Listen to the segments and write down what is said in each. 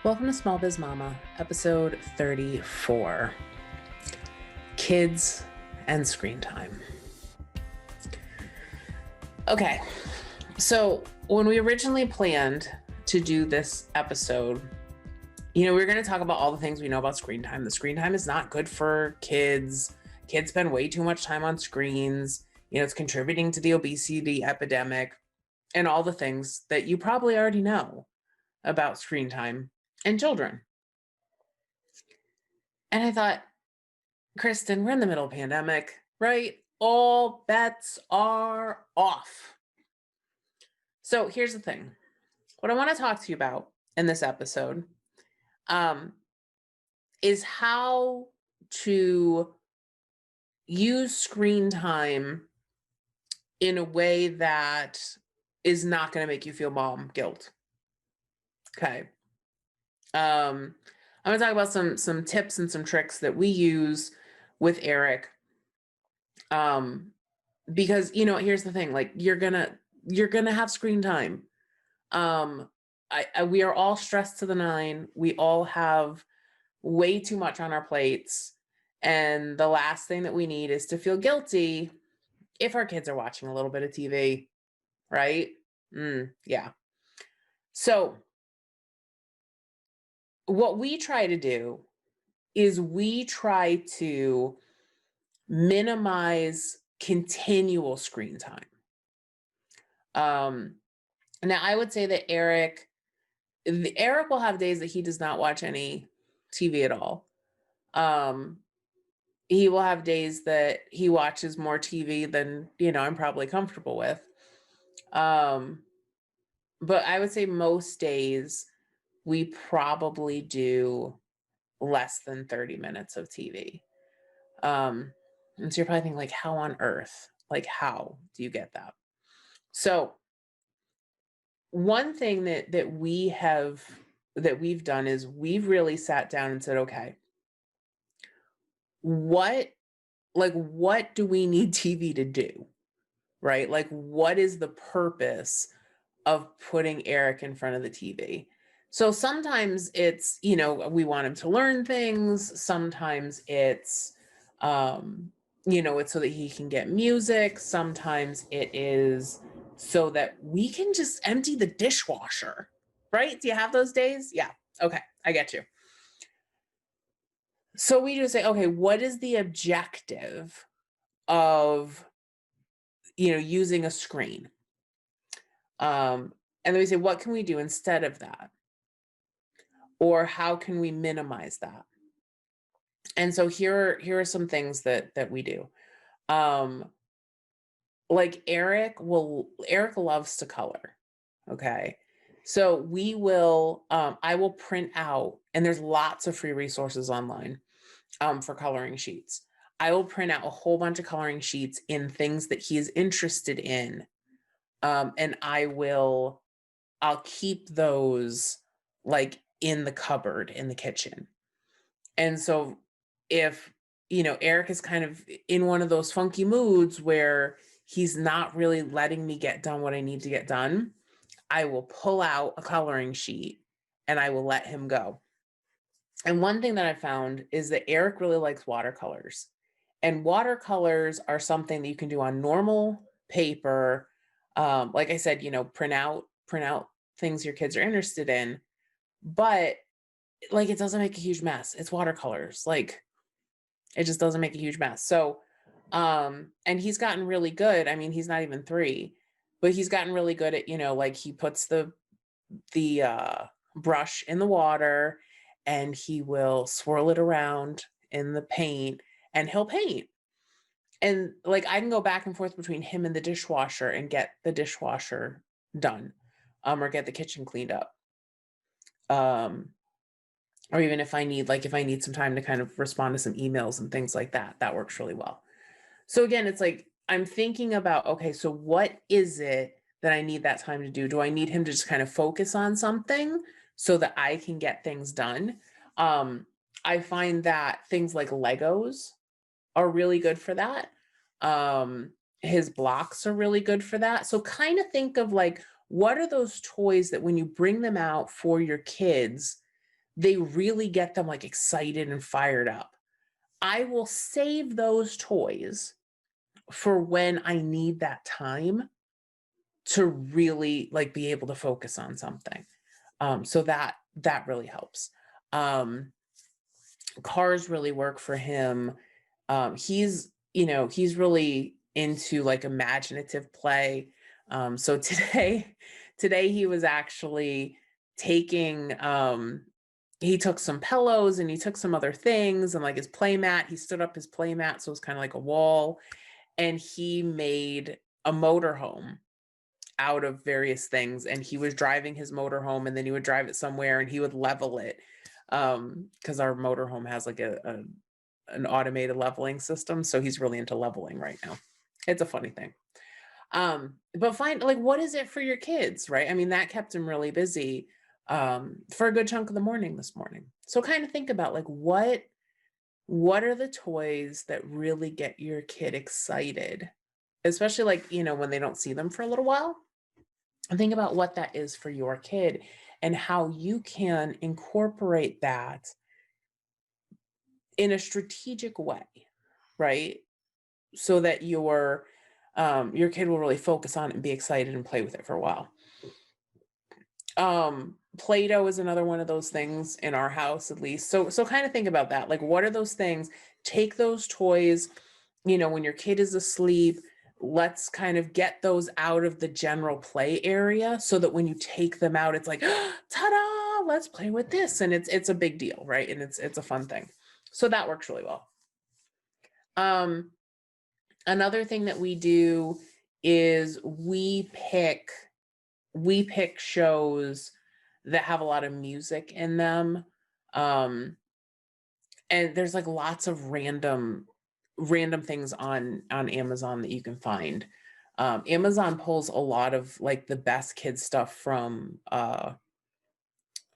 Welcome to Small Biz Mama, episode 34, Kids and Screen Time. Okay, so when we originally planned to do this episode, we were going to talk about all the things we know about screen time. The screen time is not good for kids. Kids spend way too much time on screens. It's contributing to the obesity epidemic and all the things that you probably already know about screen time and children. And I thought, Kristen, we're in the middle of a pandemic, right? All bets are off. So here's the thing. What I want to talk to you about in this episode is how to use screen time in a way that is not going to make you feel mom guilt. Okay. I'm going to talk about some tips and some tricks that we use with Eric. Because here's the thing, like you're gonna have screen time. We are all stressed to the nine. We all have way too much on our plates. And the last thing that we need is to feel guilty if our kids are watching a little bit of TV, right? Yeah. So what we try to do is we try to minimize continual screen time. Now I would say that Eric will have days that he does not watch any TV at all. He will have days that he watches more TV than, I'm probably comfortable with. But I would say most days we probably do less than 30 minutes of TV. And so you're probably thinking, like, how on earth? Like, how do you get that? So one thing that we've done is we've really sat down and said, okay, what do we need TV to do? Right? Like, what is the purpose of putting Eric in front of the TV? So sometimes it's, we want him to learn things. Sometimes it's, it's so that he can get music. Sometimes it is so that we can just empty the dishwasher, right? Do you have those days? Yeah. Okay. I get you. So we just say, okay, what is the objective of, using a screen? And then we say, what can we do instead of that? Or how can we minimize that? And so here are some things that we do. Like Eric loves to color. Okay. So I will print out, and there's lots of free resources online for coloring sheets. I will print out a whole bunch of coloring sheets in things that he is interested in. And I'll keep those like in the cupboard in the kitchen. And so if, Eric is kind of in one of those funky moods where he's not really letting me get done what I need to get done, I will pull out a coloring sheet and I will let him go. And one thing that I found is that Eric really likes watercolors. And watercolors are something that you can do on normal paper. Like I said, print out things your kids are interested in, but like it doesn't make a huge mess. It's watercolors. Like it just doesn't make a huge mess. So, and he's gotten really good. I mean, he's not even 3, but he's gotten really good at, like he puts the brush in the water and he will swirl it around in the paint and he'll paint. And like, I can go back and forth between him and the dishwasher and get the dishwasher done, or get the kitchen cleaned up. Or even if I need some time to kind of respond to some emails and things like that, that works really well. So again, it's like, I'm thinking about, okay, so what is it that I need that time to do? Do I need him to just kind of focus on something so that I can get things done? I find that things like Legos are really good for that. His blocks are really good for that. So kind of think of like, what are those toys that when you bring them out for your kids, they really get them like excited and fired up. I will save those toys for when I need that time to really like be able to focus on something. So that really helps. Um, Cars really work for him. He's really into like imaginative play. So today he was actually taking he took some pillows and he took some other things and like his play mat. He stood up his play mat, so it was kind of like a wall, and he made a motorhome out of various things, and he was driving his motorhome and then he would drive it somewhere and he would level it, because our motorhome has like an automated leveling system, so he's really into leveling right now. It's a funny thing. But find like, what is it for your kids, right? I mean, that kept him really busy for a good chunk of the morning this morning. So kind of think about like what are the toys that really get your kid excited, especially like, when they don't see them for a little while. And think about what that is for your kid and how you can incorporate that in a strategic way, right? So that your kid will really focus on it and be excited and play with it for a while. Play-Doh is another one of those things in our house, at least. So kind of think about that. Like, what are those things? Take those toys, when your kid is asleep, let's kind of get those out of the general play area so that when you take them out, it's like, ta-da, let's play with this. And it's a big deal, right? And it's a fun thing. So that works really well. Another thing that we do is we pick shows that have a lot of music in them. And there's like lots of random things on Amazon that you can find. Amazon pulls a lot of like the best kids stuff from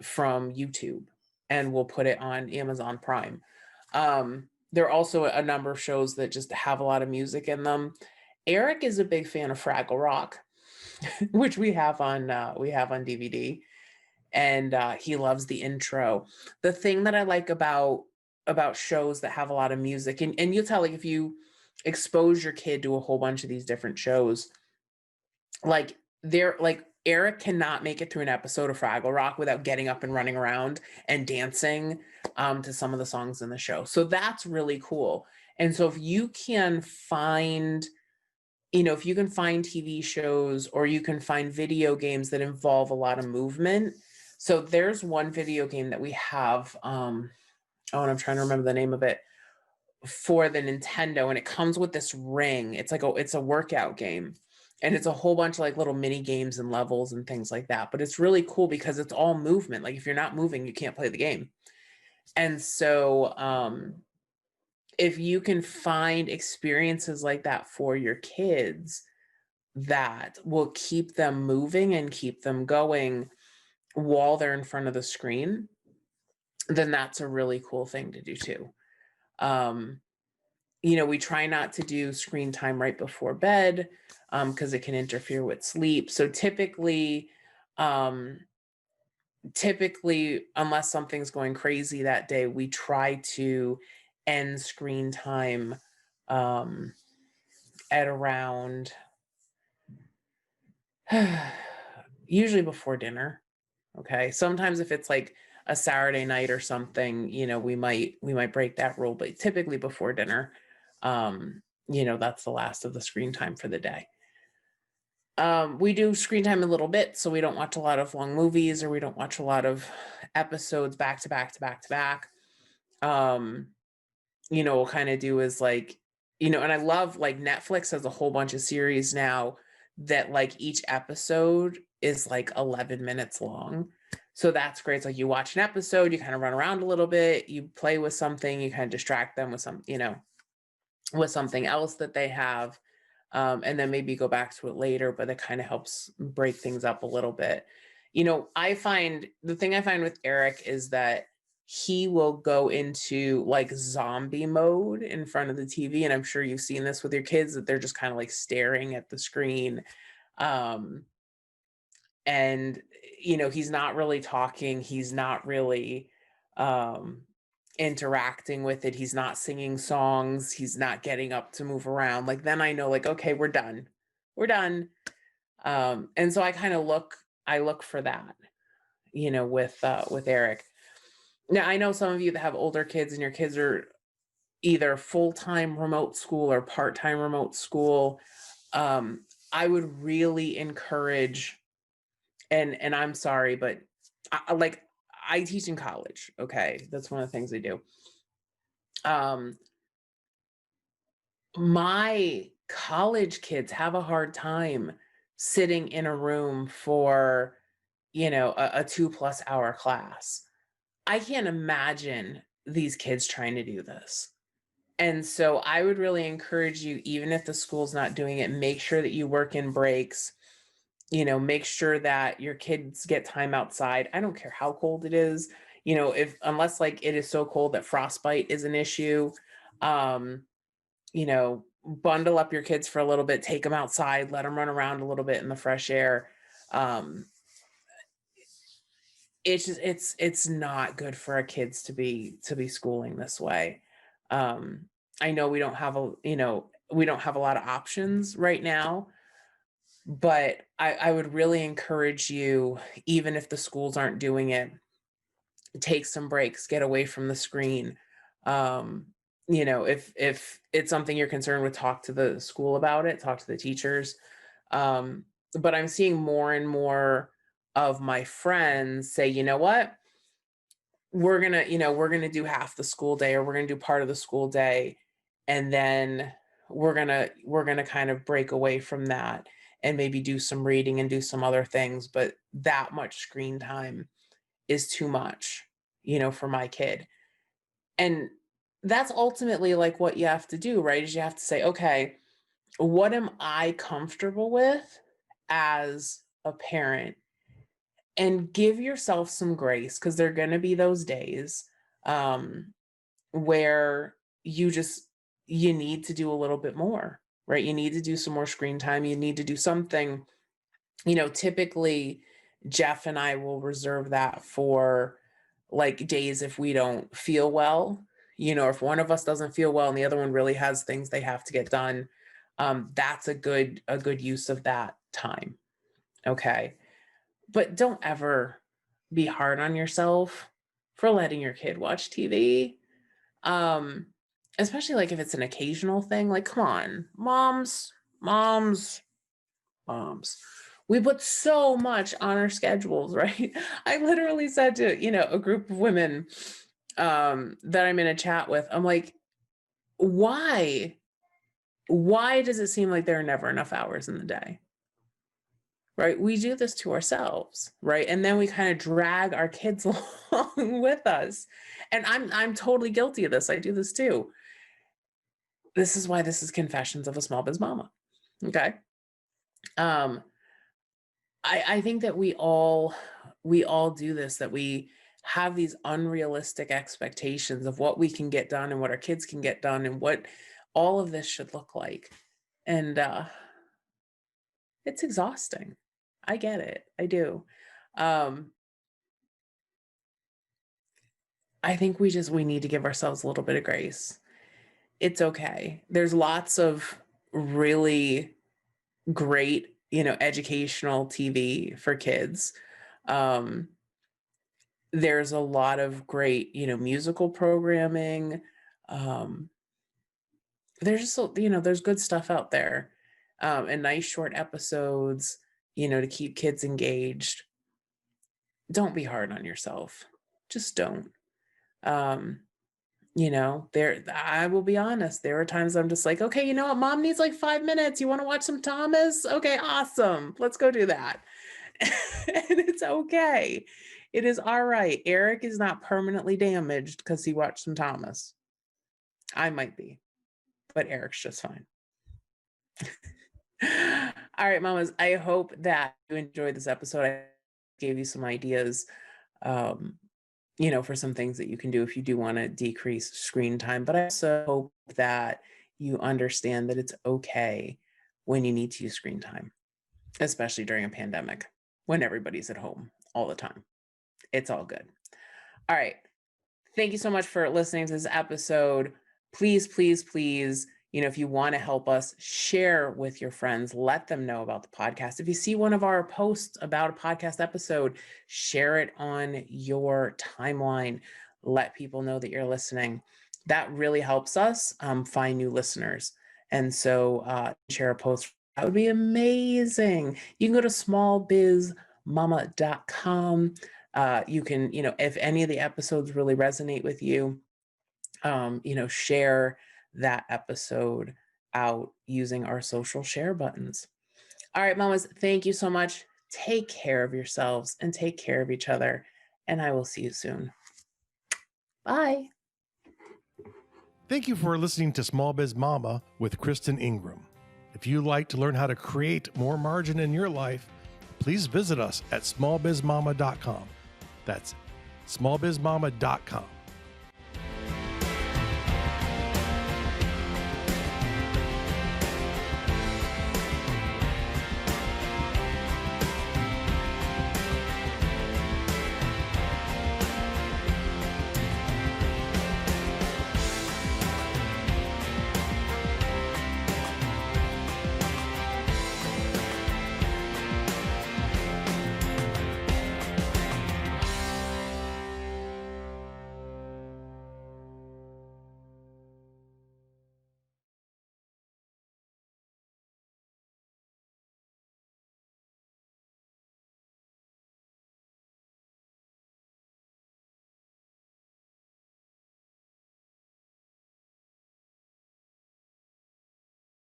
YouTube and will put it on Amazon Prime. There are also a number of shows that just have a lot of music in them. Eric is a big fan of Fraggle Rock, which we have on DVD, and he loves the intro. The thing that I like about shows that have a lot of music, and you'll tell, like, if you expose your kid to a whole bunch of these different shows, like Eric cannot make it through an episode of Fraggle Rock without getting up and running around and dancing to some of the songs in the show. So that's really cool. And so if you can find TV shows, or you can find video games that involve a lot of movement. So there's one video game that we have, and I'm trying to remember the name of it, for the Nintendo, and it comes with this ring. It's a workout game, and it's a whole bunch of like little mini games and levels and things like that. But it's really cool because it's all movement. Like if you're not moving, you can't play the game. And so if you can find experiences like that for your kids that will keep them moving and keep them going while they're in front of the screen, then that's a really cool thing to do too. We try not to do screen time right before bed because it can interfere with sleep. So typically, unless something's going crazy that day, we try to end screen time at around usually before dinner. Okay. Sometimes if it's like a Saturday night or something, we might break that rule, but typically before dinner, that's the last of the screen time for the day. We do screen time a little bit, so we don't watch a lot of long movies, or we don't watch a lot of episodes back to back to back to back. We'll kind of do is like, and I love like Netflix has a whole bunch of series now that like each episode is like 11 minutes long. So that's great. It's like you watch an episode, you kind of run around a little bit, you play with something, you kind of distract them with with something else that they have. And then maybe go back to it later, but it kind of helps break things up a little bit. The thing I find with Eric is that he will go into like zombie mode in front of the TV. And I'm sure you've seen this with your kids, that they're just kind of like staring at the screen. And, he's not really talking. He's not really um, interacting with it. He's not singing songs. He's not getting up to move around. Like then I know like, okay, we're done. We're done. And so I look for that, with Eric. Now I know some of you that have older kids and your kids are either full-time remote school or part-time remote school. Um, I would really encourage, and I'm sorry, but like I teach in college. Okay. That's one of the things I do. Um, my college kids have a hard time sitting in a room for, a 2+ hour class. I can't imagine these kids trying to do this. And so I would really encourage you, even if the school's not doing it, make sure that you work in breaks, make sure that your kids get time outside. I don't care how cold it is, if unless like it is so cold that frostbite is an issue, um, bundle up your kids for a little bit, take them outside, let them run around a little bit in the fresh air. Um, it's not good for our kids to be schooling this way. Um, I know we don't have a lot of options right now, but I would really encourage you, even if the schools aren't doing it, take some breaks, get away from the screen. Um, if it's something you're concerned with, talk to the school about it, talk to the teachers. Um, but I'm seeing more and more of my friends say, you know what, we're gonna do half the school day, or we're gonna do part of the school day, and then we're gonna kind of break away from that and maybe do some reading and do some other things. But that much screen time is too much, for my kid. And that's ultimately like what you have to do, right? Is you have to say, okay, what am I comfortable with as a parent? And give yourself some grace, because there are going to be those days um, where you need to do a little bit more, right? You need to do some more screen time. You need to do something. Typically Jeff and I will reserve that for like days if we don't feel well. If one of us doesn't feel well and the other one really has things they have to get done, that's a good use of that time. Okay. But don't ever be hard on yourself for letting your kid watch TV. Um, Especially like if it's an occasional thing. Like, come on, moms, moms. We put so much on our schedules, right? I literally said to, a group of women that I'm in a chat with, I'm like, why? Why does it seem like there are never enough hours in the day? Right? We do this to ourselves, right? And then we kind of drag our kids along with us. And I'm totally guilty of this. I do this too. This is why this is Confessions of a Small Biz Mama. Okay. Um, I think that we all do this, that we have these unrealistic expectations of what we can get done and what our kids can get done and what all of this should look like. And it's exhausting. I get it. I do. Um, I think we need to give ourselves a little bit of grace. It's okay. There's lots of really great, educational TV for kids. Um, there's a lot of great, musical programming. Um, there's just, there's good stuff out there, and nice short episodes, to keep kids engaged. Don't be hard on yourself. Just don't. Um, there, I will be honest, there are times I'm just like, okay, you know what, mom needs like 5 minutes. You want to watch some Thomas? Okay, awesome. Let's go do that. And it's okay. It is all right. Eric is not permanently damaged because he watched some Thomas. I might be, but Eric's just fine. All right, mamas, I hope that you enjoyed this episode. I gave you some ideas, um, for some things that you can do if you do want to decrease screen time. But I also hope that you understand that it's okay when you need to use screen time, especially during a pandemic when everybody's at home all the time. It's all good. All right. Thank you so much for listening to this episode. Please, please, please, if you want to help us, share with your friends, let them know about the podcast. If you see one of our posts about a podcast episode, share it on your timeline. Let people know that you're listening. That really helps us find new listeners. And so share a post. That would be amazing. You can go to smallbizmama.com. You can, if any of the episodes really resonate with you, share that episode out using our social share buttons. All right, mamas, thank you so much. Take care of yourselves and take care of each other. And I will see you soon. Bye. Thank you for listening to Small Biz Mama with Kristen Ingram. If you'd like to learn how to create more margin in your life, please visit us at smallbizmama.com. That's smallbizmama.com.